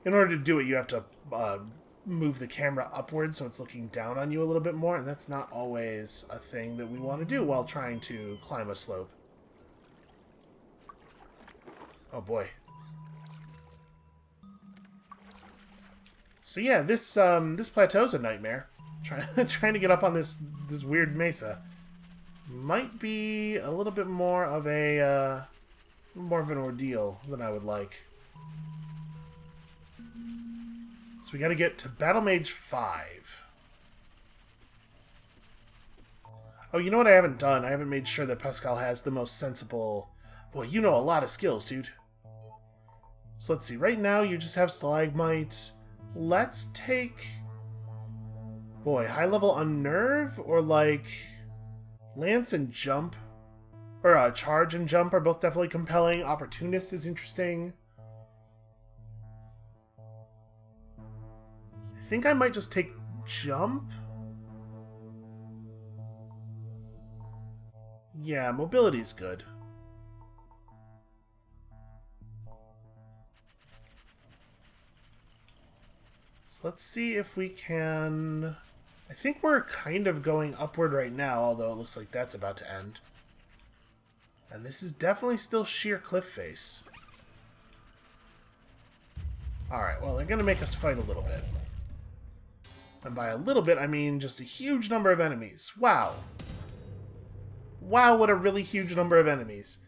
In order to do it, you have to move the camera upwards so it's looking down on you a little bit more, and that's not always a thing that we want to do while trying to climb a slope. Oh boy. So yeah, this plateau's a nightmare. Trying to get up on this weird mesa might be a little bit more of an ordeal than I would like. So we got to get to Battle Mage 5. Oh, you know what I haven't done? I haven't made sure that Pascal has the most sensible. Boy, you know a lot of skills, dude. So let's see. Right now, you just have Stalagmite. Let's take... Boy, high level Unnerve or like Lance and Jump. Or Charge and Jump are both definitely compelling. Opportunist is interesting. I think I might just take Jump. Yeah, mobility's good. So let's see if we can... I think we're kind of going upward right now, although it looks like that's about to end. And this is definitely still sheer cliff face. Alright, well, they're going to make us fight a little bit. And by a little bit, I mean just a huge number of enemies. Wow. Wow, what a really huge number of enemies.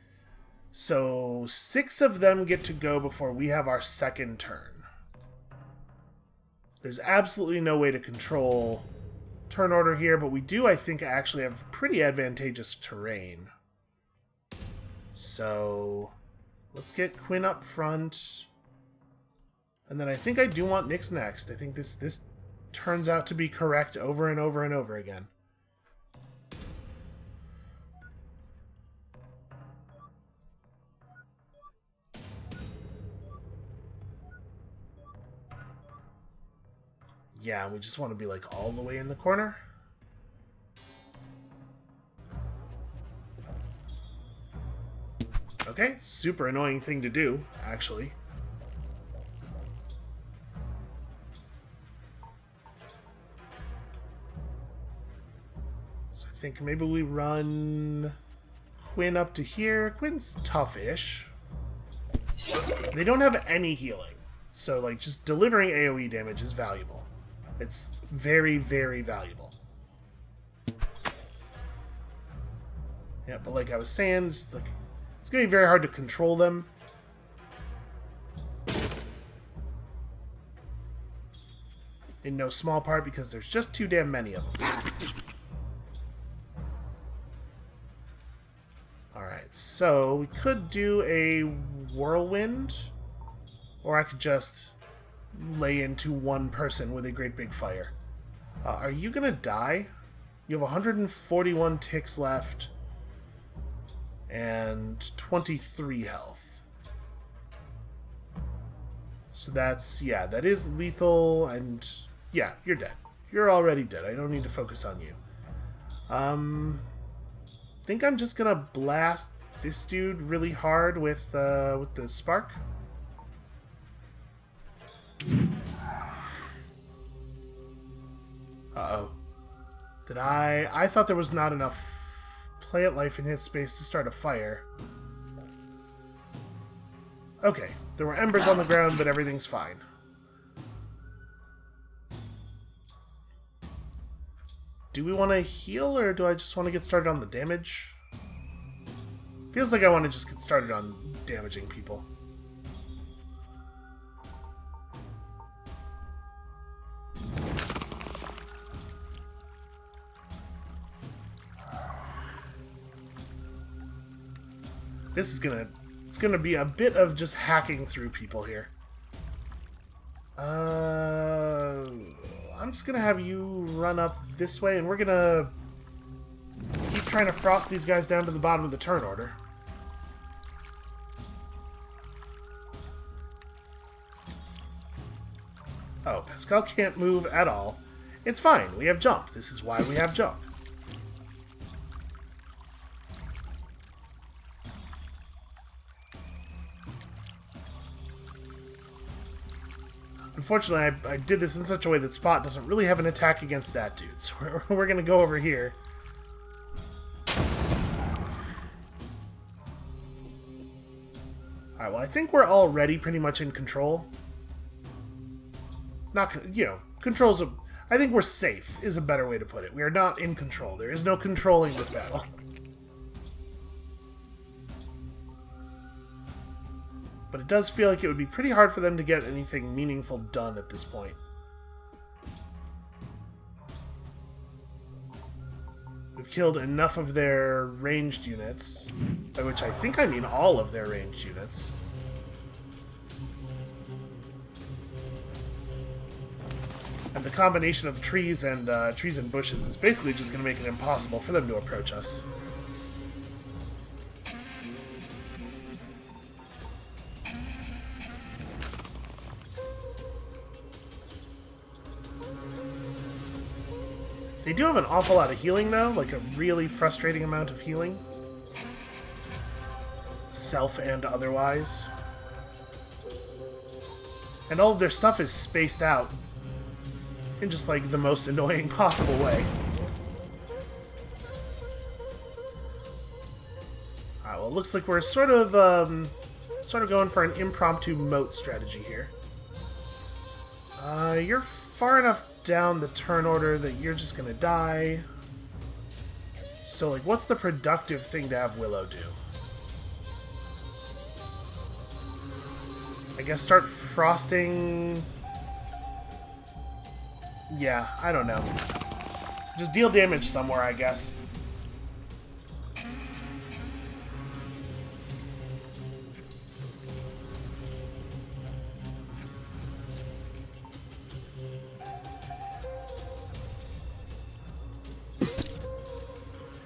So 6 of them get to go before we have our second turn. There's absolutely no way to control turn order here, but we do, I think, actually have pretty advantageous terrain. So let's get Quinn up front. And then I think I do want Nyx next. I think this turns out to be correct over and over and over again. Yeah, we just want to be like all the way in the corner. Okay, super annoying thing to do, actually. So I think maybe we run Quinn up to here. Quinn's tough-ish. They don't have any healing. So, like, just delivering AoE damage is valuable. It's very, very valuable. Yeah, but like I was saying, it's going to be very hard to control them. In no small part because there's just too damn many of them. Alright, so we could do a whirlwind, or I could just lay into one person with a great big fire. Are you gonna die? You have 141 ticks left and 23 health. So that's, yeah, that is lethal, and yeah, you're dead. You're already dead. I don't need to focus on you. I think I'm just gonna blast this dude really hard with the spark. Uh-oh. Did I thought there was not enough plant life in his space to start a fire. Okay, there were embers on the ground, but everything's fine. Do we want to heal, or do I just want to get started on the damage? Feels like I want to just get started on damaging people. This is it's gonna be a bit of just hacking through people here. I'm just gonna have you run up this way, and we're gonna keep trying to frost these guys down to the bottom of the turn order. Oh, Pascal can't move at all. It's fine, we have jump. This is why we have jump. Unfortunately, I did this in such a way that Spot doesn't really have an attack against that dude, so we're going to go over here. Alright, well, I think we're already pretty much in control. Not, control's a... I think we're safe, is a better way to put it. We are not in control. There is no controlling this battle. But it does feel like it would be pretty hard for them to get anything meaningful done at this point. We've killed enough of their ranged units, by which I think I mean all of their ranged units. And the combination of trees and bushes is basically just going to make it impossible for them to approach us. They do have an awful lot of healing, though, like a really frustrating amount of healing. Self and otherwise. And all of their stuff is spaced out in just, like, the most annoying possible way. Alright, well, it looks like we're sort of going for an impromptu moat strategy here. You're far enough down the turn order that you're just gonna die. So, like, what's the productive thing to have Willow do? I guess start frosting... Yeah, I don't know. Just deal damage somewhere, I guess.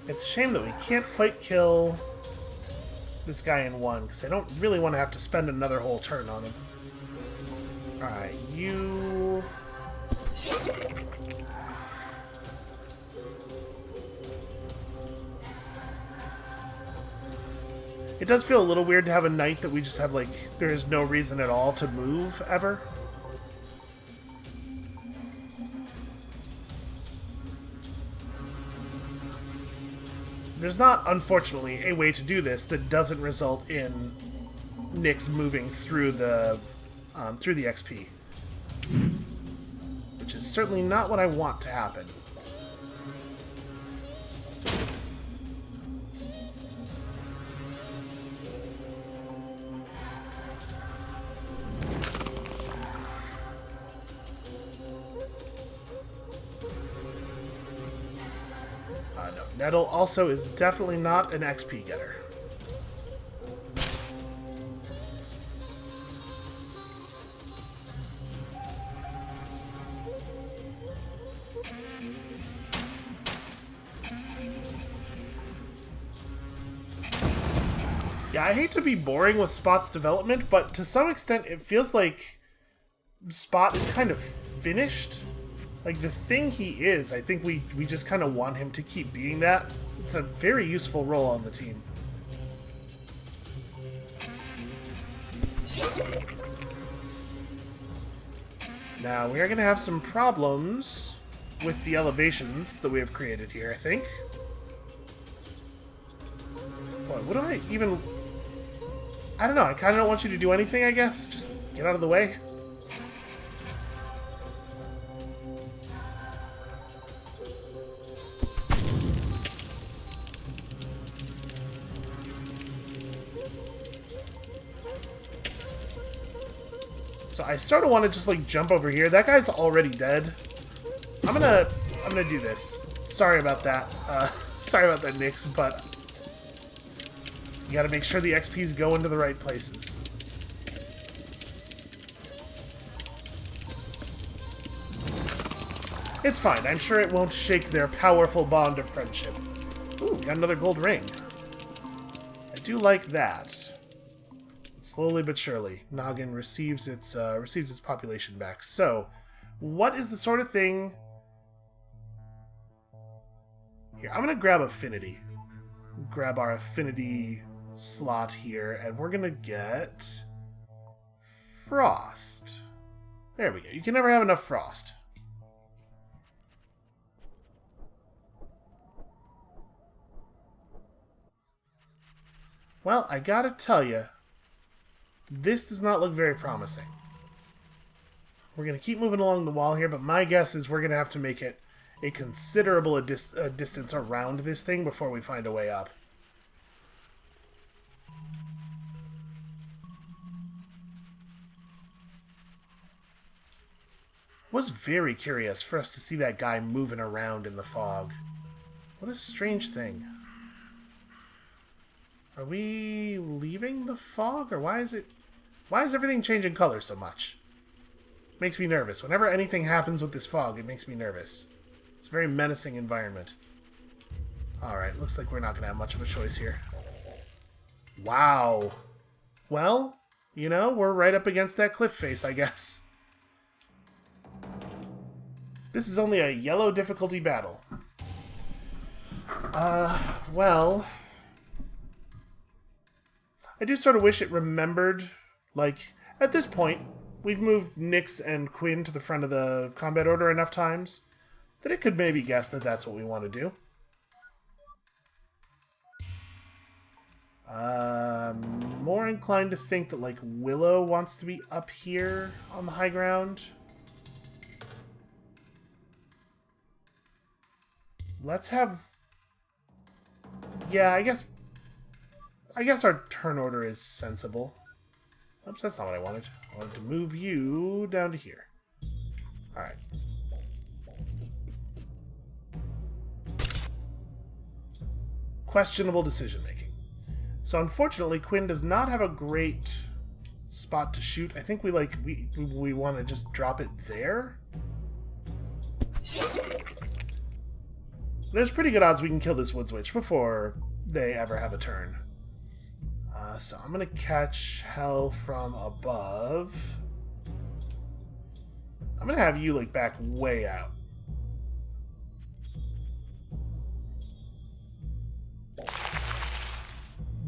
It's a shame that we can't quite kill this guy in one, because I don't really want to have to spend another whole turn on him. Alright, you... It does feel a little weird to have a knight that we just have, like, there is no reason at all to move, ever. There's not, unfortunately, a way to do this that doesn't result in Nyx moving through the XP. Which is certainly not what I want to happen. No, Nettle also is definitely not an XP getter. Yeah, I hate to be boring with Spot's development, but to some extent it feels like Spot is kind of finished. Like, the thing he is, I think we just kind of want him to keep being that. It's a very useful role on the team. Now, we are going to have some problems with the elevations that we have created here, I think. Boy, what do I even... I don't know, I kind of don't want you to do anything, I guess. Just get out of the way. So I sort of want to just, like, jump over here. That guy's already dead. I'm gonna do this. Sorry about that. Sorry about that, Nyx, but you gotta make sure the XP's go into the right places. It's fine. I'm sure it won't shake their powerful bond of friendship. Ooh, got another gold ring. I do like that. Slowly but surely, Noggin receives its population back. So, what is the sort of thing... Here, I'm gonna grab Affinity. Grab our Affinity slot here, and we're gonna get... Frost. There we go. You can never have enough Frost. Well, I gotta tell you, this does not look very promising. We're going to keep moving along the wall here, but my guess is we're going to have to make it a considerable distance around this thing before we find a way up. Was very curious for us to see that guy moving around in the fog. What a strange thing. Are we leaving the fog, or why is everything changing color so much? Makes me nervous. Whenever anything happens with this fog, it makes me nervous. It's a very menacing environment. Alright, looks like we're not going to have much of a choice here. Wow. Well, you know, we're right up against that cliff face, I guess. This is only a yellow difficulty battle. Well... I do sort of wish it remembered, like, at this point, we've moved Nyx and Quinn to the front of the combat order enough times that it could maybe guess that that's what we want to do. More inclined to think that, like, Willow wants to be up here on the high ground. Let's have... Yeah, I guess our turn order is sensible. Oops, that's not what I wanted. I wanted to move you down to here. Alright. Questionable decision making. So unfortunately, Quinn does not have a great spot to shoot. I think we want to just drop it there. There's pretty good odds we can kill this Woods Witch before they ever have a turn. So I'm going to catch hell from above. I'm going to have you, like, back way out.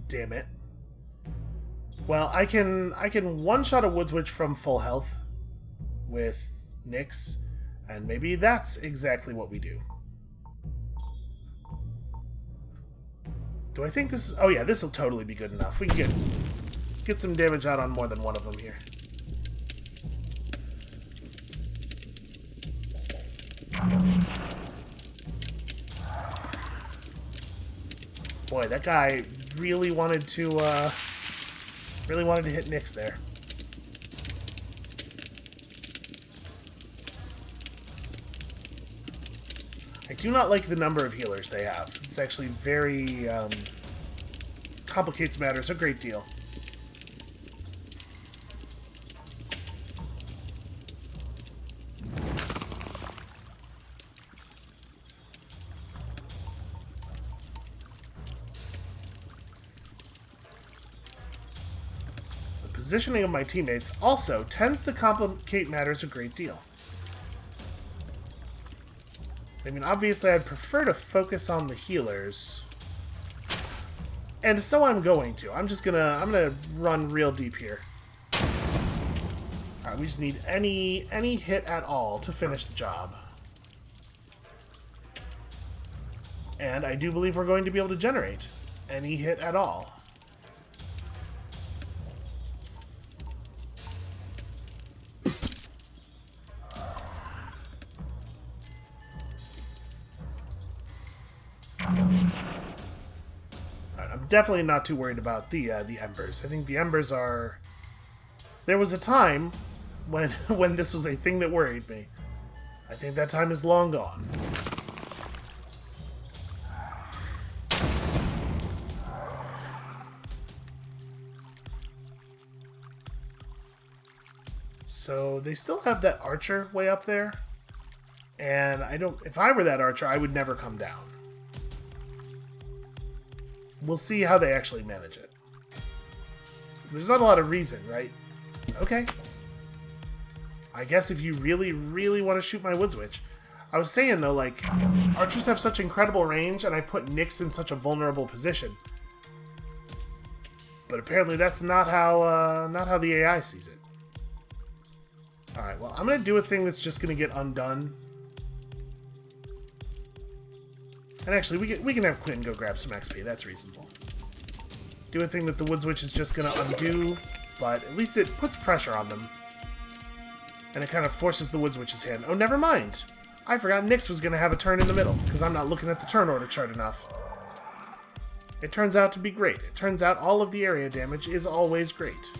Damn it. Well, I can one-shot a Woods Witch from full health with Nyx, and maybe that's exactly what we do. Do I think this is... Oh yeah, this will totally be good enough. We can get some damage out on more than one of them here. Boy, that guy really wanted to hit Nyx there. I do not like the number of healers they have. It's actually very complicates matters a great deal. Positioning of my teammates also tends to complicate matters a great deal. I mean, obviously I'd prefer to focus on the healers. And so I'm going to. I'm gonna run real deep here. Alright, we just need any hit at all to finish the job. And I do believe we're going to be able to generate any hit at all. I'm definitely not too worried about the embers. I think the embers are... There was a time when this was a thing that worried me. I think that time is long gone. So they still have that archer way up there. And I don't... If I were that archer, I would never come down. We'll see how they actually manage it. There's not a lot of reason, right? Okay. I guess if you really, really want to shoot my Woods Witch. I was saying, though, like, archers have such incredible range, and I put Nyx in such a vulnerable position. But apparently that's not how the AI sees it. Alright, well, I'm going to do a thing that's just going to get undone. And actually, we can have Quinn go grab some XP. That's reasonable. Do a thing that the Woods Witch is just going to undo, but at least it puts pressure on them. And it kind of forces the Woods Witch's hand. Oh, never mind. I forgot Nyx was going to have a turn in the middle, because I'm not looking at the turn order chart enough. It turns out to be great. It turns out all of the area damage is always great.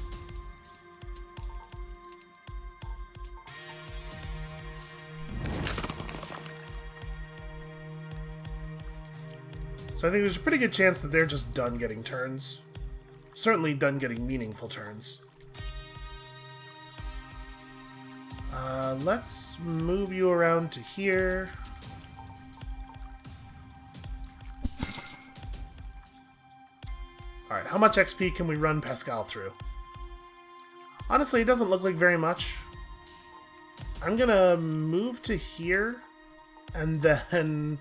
So I think there's a pretty good chance that they're just done getting turns. Certainly done getting meaningful turns. Let's move you around to here. Alright, how much XP can we run Pascal through? Honestly, it doesn't look like very much. I'm gonna move to here, and then...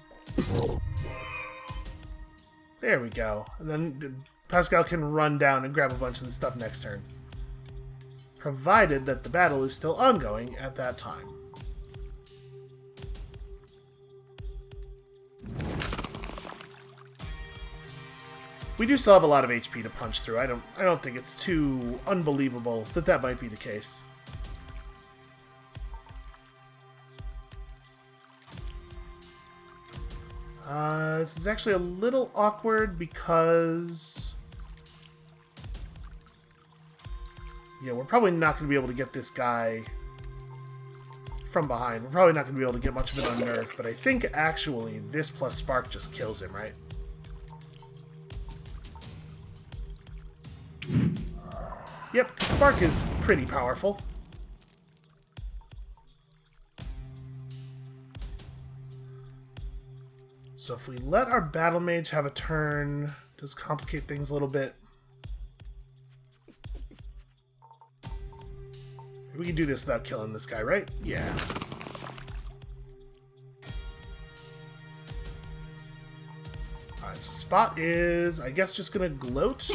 There we go. And then Pascal can run down and grab a bunch of the stuff next turn. Provided that the battle is still ongoing at that time. We do still have a lot of HP to punch through. I don't think it's too unbelievable that might be the case. This is actually a little awkward because... Yeah, we're probably not going to be able to get this guy from behind. We're probably not going to be able to get much of it unnerved, but I think actually this plus Spark just kills him, right? Yep, Spark is pretty powerful. So if we let our Battle Mage have a turn, does complicate things a little bit. We can do this without killing this guy, right? Yeah. Alright, so Spot is, I guess, just gonna gloat.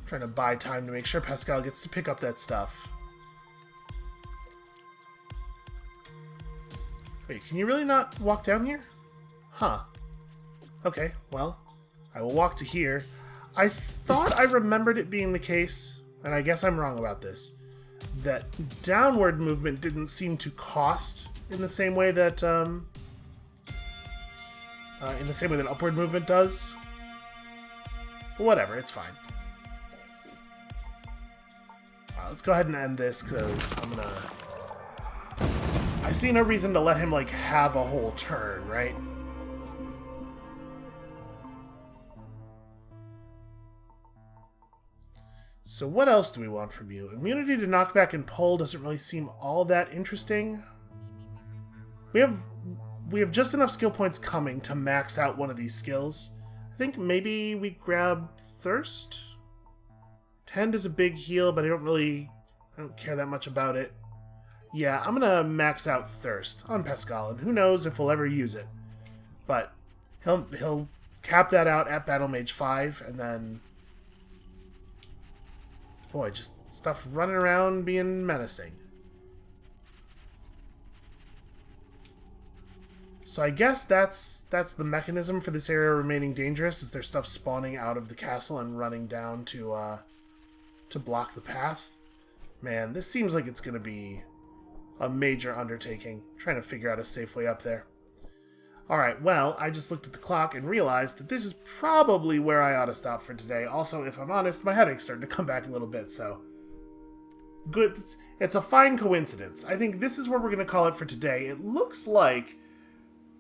trying to buy time to make sure Pascal gets to pick up that stuff. Wait, can you really not walk down here? Huh. Okay, well, I will walk to here. I thought I remembered it being the case, and I guess I'm wrong about this, that downward movement didn't seem to cost in the same way that upward movement does. But whatever, it's fine. Let's go ahead and end this, because I see no reason to let him, like, have a whole turn, right? So what else do we want from you? Immunity to knockback and pull doesn't really seem all that interesting. We have just enough skill points coming to max out one of these skills. I think maybe we grab Thirst? Tend is a big heal, but I don't care that much about it. Yeah, I'm gonna max out Thirst on Pascal, and who knows if we'll ever use it. But he'll cap that out at Battle Mage 5, and then... Boy, just stuff running around being menacing. So I guess that's the mechanism for this area remaining dangerous, is there's stuff spawning out of the castle and running down to block the path. Man, this seems like it's going to be a major undertaking, trying to figure out a safe way up there. Alright, well, I just looked at the clock and realized that this is probably where I ought to stop for today. Also, if I'm honest, my headache's starting to come back a little bit, so... Good. It's a fine coincidence. I think this is where we're going to call it for today. It looks like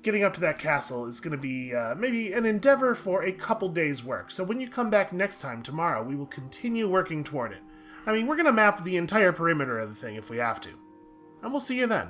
getting up to that castle is going to be maybe an endeavor for a couple days' work. So when you come back next time, tomorrow, we will continue working toward it. I mean, we're going to map the entire perimeter of the thing if we have to. And we'll see you then.